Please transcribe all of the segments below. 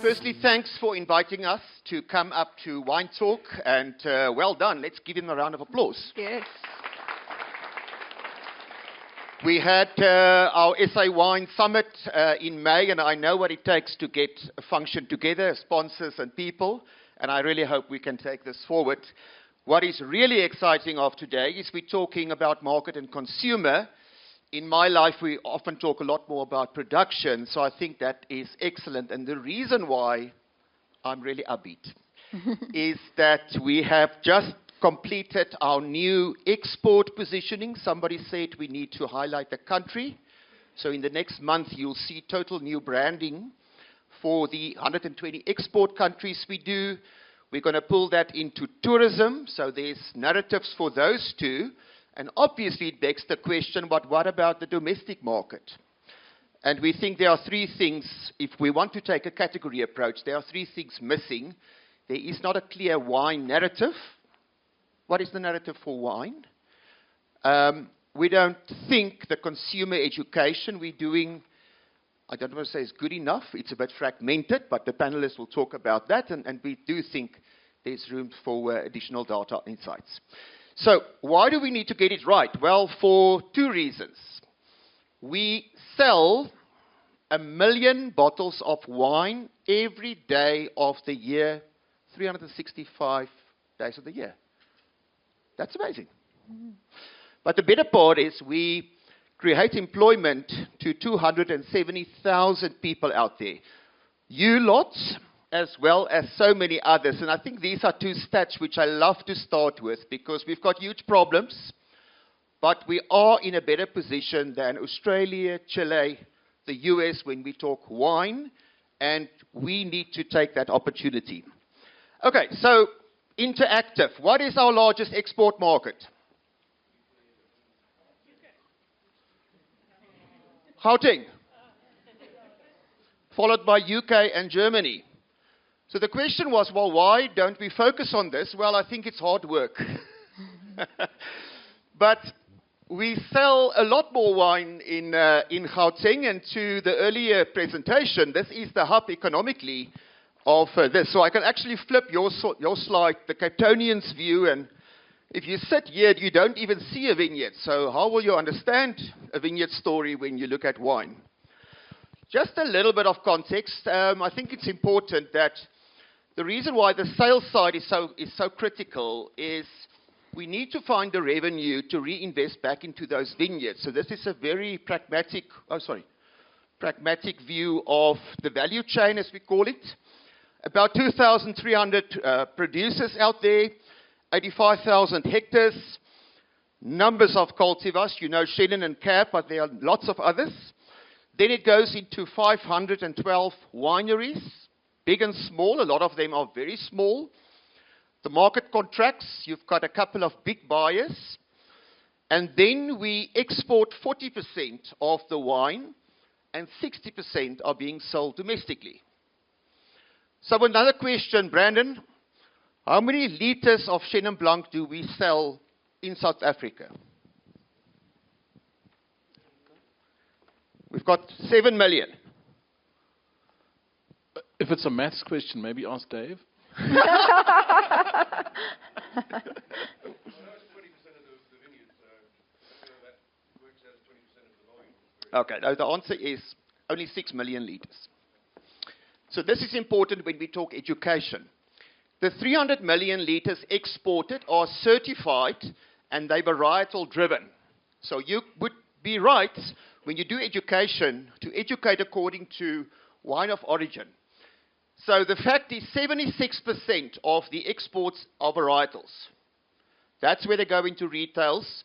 Firstly, thanks for inviting us to come up to Wine Talk, and well done. Let's give him a round of applause. Yes. We had our SA Wine Summit in May, and I know what it takes to get a function together, sponsors and people, and I really hope we can take this forward. What is really exciting of today is we're talking about market and consumer. In my life, we often talk a lot more about production, so I think that is excellent. And the reason why I'm really upbeat is that we have just completed our new export positioning. Somebody said we need to highlight the country. So in the next month, you'll see total new branding for the 120 export countries we do. We're going to pull that into tourism, so there's narratives for those two. And obviously, it begs the question, but what about the domestic market? And we think there are three things, if we want to take a category approach, there are three things missing. There is not a clear wine narrative. What is the narrative for wine? We don't think the consumer education we're doing, I don't want to say it's good enough. It's a bit fragmented, but the panelists will talk about that. And we do think there's room for additional data insights. So why do we need to get it right? Well, for two reasons. We sell 1 million bottles of wine every day of the year, 365 days of the year. That's amazing. But the better part is we create employment to 270,000 people out there. You lots, as well as so many others. And I think these are two stats which I love to start with because we've got huge problems, but we are in a better position than Australia, Chile, the US when we talk wine, and we need to take that opportunity. Okay, so Interactive. What is our largest export market? Gauteng. Followed by UK and Germany. So the question was, well, why don't we focus on this? Well, I think it's hard work. But we sell a lot more wine in Gauteng, and to the earlier presentation, this is the hub economically of this. So I can actually flip your slide, the Cape Townian's view, and if you sit here, you don't even see a vineyard. So how will you understand a vineyard story when you look at wine? Just a little bit of context. I think it's important that the reason why the sales side is so critical is we need to find the revenue to reinvest back into those vineyards. So this is a very pragmatic view of the value chain, as we call it. About 2,300 producers out there, 85,000 hectares, numbers of cultivars, you know Chenin and Cab, but there are lots of others. Then it goes into 512 wineries, big and small. A lot of them are very small. The market contracts. You've got a couple of big buyers. And then we export 40% of the wine, and 60% are being sold domestically. So another question, Brandon. How many liters of Chenin Blanc do we sell in South Africa? We've got 7 million. If it's a maths question, maybe ask Dave. Okay, now the answer is only 6 million liters. So this is important when we talk education. The 300 million liters exported are certified and they're varietal driven. So you would be right when you do education to educate according to wine of origin. So the fact is 76% of the exports are varietals. That's where they go into retails.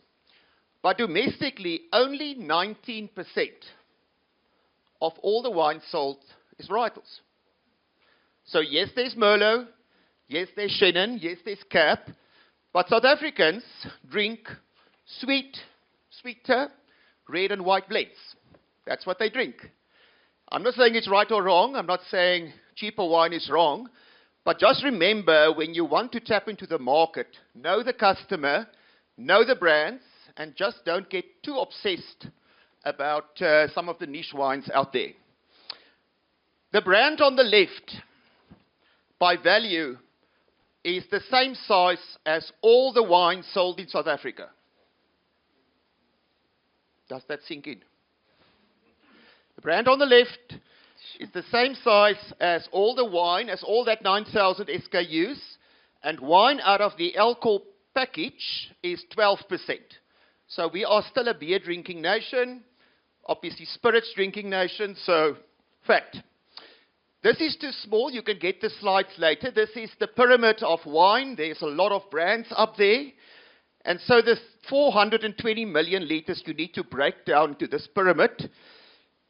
But domestically, only 19% of all the wine sold is varietals. So yes, there's Merlot. Yes, there's Chenin. Yes, there's Cab. But South Africans drink sweeter, red and white blends. That's what they drink. I'm not saying it's right or wrong. I'm not saying cheaper wine is wrong. But just remember, when you want to tap into the market, know the customer, know the brands, and just don't get too obsessed about some of the niche wines out there. The brand on the left by value, is the same size as all the wine sold in South Africa. Does that sink in? The brand on the left is the same size as all the wine, as all that 9,000 SKUs, and wine out of the alcohol package is 12%. So we are still a beer drinking nation, obviously spirits drinking nation, so fact. This is too small. You can get the slides later. This is the pyramid of wine. There's a lot of brands up there. And so this 420 million liters you need to break down to this pyramid.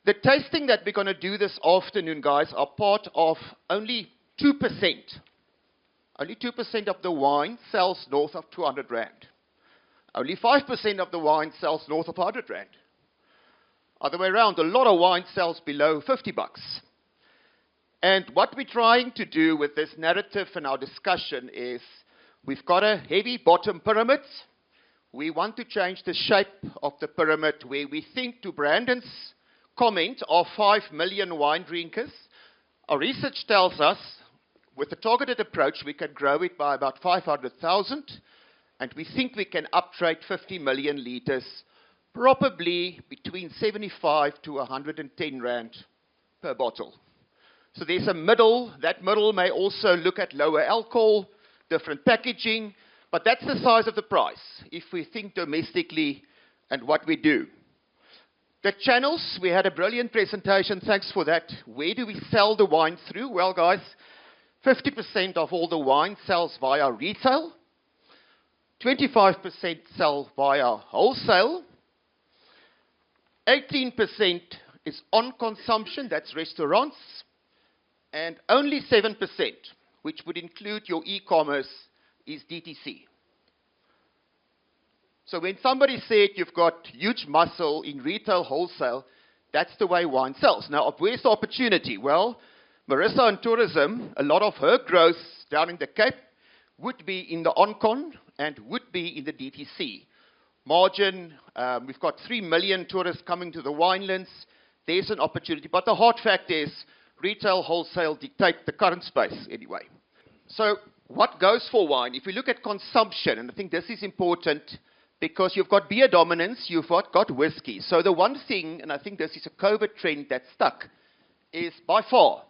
The tasting that we're going to do this afternoon, guys, are part of only 2%. Only 2% of the wine sells north of 200 rand. Only 5% of the wine sells north of 100 rand. Other way around, a lot of wine sells below 50 bucks. And what we're trying to do with this narrative and our discussion is we've got a heavy bottom pyramid. We want to change the shape of the pyramid where we think, to Brandon's comment, of 5 million wine drinkers. Our research tells us with a targeted approach we can grow it by about 500,000, and we think we can uptrade 50 million liters, probably between 75 to 110 rand per bottle. So there's a middle. That middle may also look at lower alcohol, different packaging, but that's the size of the price if we think domestically and what we do. The channels, we had a brilliant presentation. Thanks for that. Where do we sell the wine through? Well, guys, 50% of all the wine sells via retail. 25% sell via wholesale. 18% is on consumption, that's restaurants. And only 7%, which would include your e-commerce, is DTC. So when somebody said you've got huge muscle in retail wholesale, that's the way wine sells. Now, where's the opportunity? Well, Marissa in tourism, a lot of her growth down in the Cape would be in the on-con and would be in the DTC. Margin, we've got 3 million tourists coming to the winelands. There's an opportunity. But the hard fact is, retail, wholesale dictate the current space anyway. So what goes for wine? If we look at consumption, and I think this is important because you've got beer dominance, you've got whiskey. So the one thing, and I think this is a COVID trend that's stuck, is by far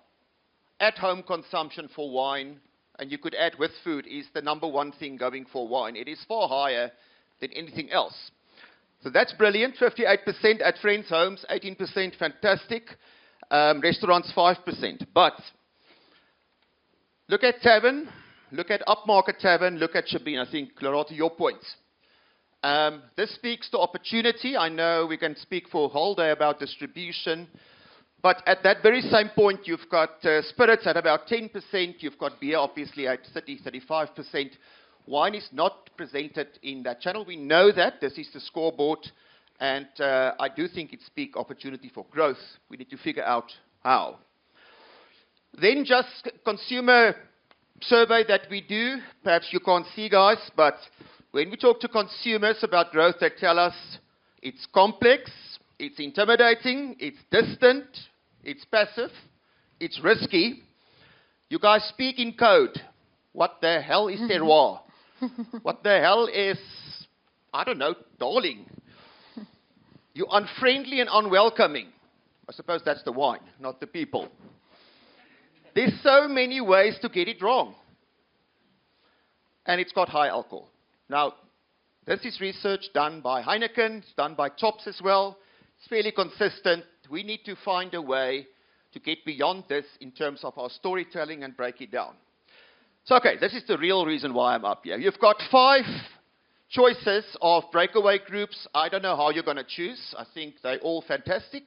at-home consumption for wine, and you could add with food, is the number one thing going for wine. It is far higher than anything else. So that's brilliant. 58% at friends' homes, 18% fantastic. Restaurants 5%. But look at Tavern, look at upmarket Tavern, look at Shabine. I think, Lerato, your points. This speaks to opportunity. I know we can speak for a whole day about distribution, but at that very same point, you've got spirits at about 10%. You've got beer, obviously, at 35%. Wine is not presented in that channel. We know that. This is the scoreboard. And I do think it speaks opportunity for growth. We need to figure out how. Then just consumer survey that we do. Perhaps you can't see, guys, but when we talk to consumers about growth, they tell us it's complex, it's intimidating, it's distant, it's passive, it's risky. You guys speak in code. What the hell is terroir? What the hell is, I don't know, darling? You're unfriendly and unwelcoming. I suppose that's the wine, not the people. There's so many ways to get it wrong. And it's got high alcohol. Now, this is research done by Heineken, it's done by Tops as well. It's fairly consistent. We need to find a way to get beyond this in terms of our storytelling and break it down. So, okay, this is the real reason why I'm up here. You've got 5 choices of breakaway groups. I don't know how you're going to choose. I think they're all fantastic.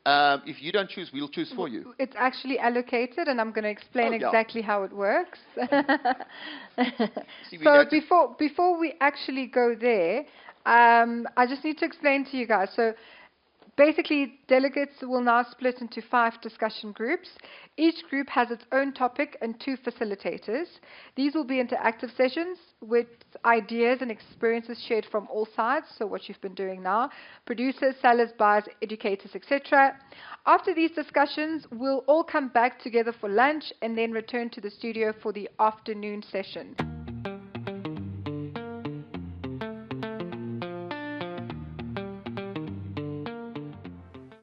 If you don't choose, we'll choose for you. It's actually allocated, and I'm going to explain exactly how it works. So before we actually go there, I just need to explain to you guys. So Basically, delegates will now split into 5 discussion groups. Each group has its own topic and 2 facilitators. These will be interactive sessions with ideas and experiences shared from all sides, so what you've been doing now, producers, sellers, buyers, educators, etc. After these discussions, we'll all come back together for lunch and then return to the studio for the afternoon session.